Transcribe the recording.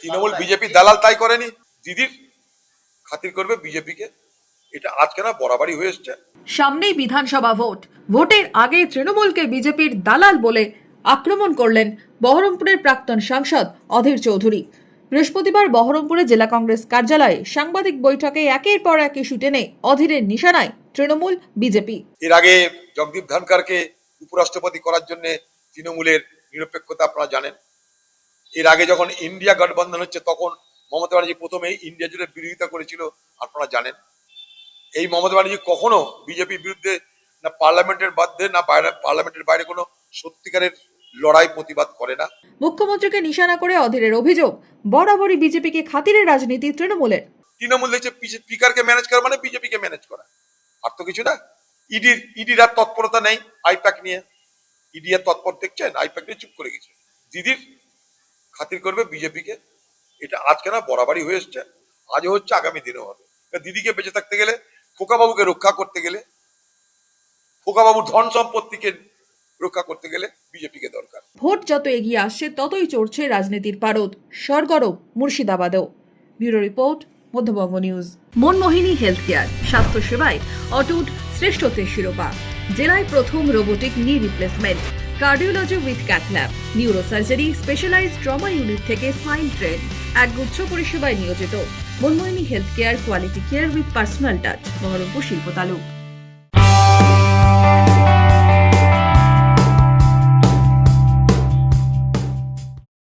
Trinamool BJP দালাল তাই করেনি, দিদির খাতির করবে বিজেপিকে, এটা আজকে না বরাবরই হয়ে এসছে। সামনেই বিধানসভা ভোট, ভোটের আগে তৃণমূলকে বিজেপির দালাল বলে আক্রমণ করলেন বহরমপুরের প্রাক্তন সাংসদ অধীর চৌধুরী। বৃহস্পতিবার বহরমপুরে জেলা কংগ্রেস কার্যালয়ে সাংবাদিক বৈঠকে একের পর এক ইস্যু টেনে অধীরের নিশানায় তৃণমূল বিজেপি। এর আগে জগদীপ ধনখড়কে উপরাষ্ট্রপতি করার জন্য তৃণমূলের নিরপেক্ষতা আপনারা জানেন। এর আগে যখন ইন্ডিয়া গঠবন্ধন হচ্ছে তখন মমতা ব্যানার্জি প্রথমেই ইন্ডিয়া জুড়ে বিরোধিতা করেছিল, আপনারা জানেন। এই মমতা ব্যানার্জি কখনো বিজেপির বিরুদ্ধে না পার্লামেন্টের মধ্যে না পার্লামেন্টের বাইরে কোনো সত্যিকারের লড়াই প্রতিবাদ করে না। মুখ্যমন্ত্রীকে নিশানা করে অধীরের অভিযোগ, বরাবরই বিজেপিকে খাতিরের রাজনীতি তৃণমূলের। তৃণমূল দেখছে স্পিকারকে ম্যানেজ করা মানে বিজেপিকে ম্যানেজ করা, আর তো কিছু না। ইডির আর তৎপরতা নেই আইপ্যাক নিয়ে, ইডি আর তৎপর দেখছেন, আইপ্যাক নিয়ে চুপ করে গেছে। দিদির খাতির করবে বিজেপিকে, এটা আজকে না বরাবরই হয়ে এসছে, আজও হচ্ছে, আগামী দিনেও হবে। দিদিকে বেঁচে থাকতে গেলে, খোকাবাবুকে রক্ষা করতে গেলে, খোকাবাবুর ধন সম্পত্তিকে রক্ষা করতে গেলে বিজেপিকে দরকার। ভোট যত এগিয়ে আসছে ততই চড়ছে রাজনীতির পারদ, সরগরম মুর্শিদাবাদেও। Bureau report, Madhyabanga news. Manmohini health care, স্বাস্থ্য সেবায় অটুট শ্রেষ্ঠত্বের শিরোপা। জেলায় প্রথম robotic knee replacement, cardiology with cath lab, neurosurgery, specialised trauma unit থেকে স্পাইন ট্রেন, একগুচ্ছ পরিষেবায় নিয়োজিত। Manmohini health care, quality care with personal touch, Baharampur শিল্প তালুক।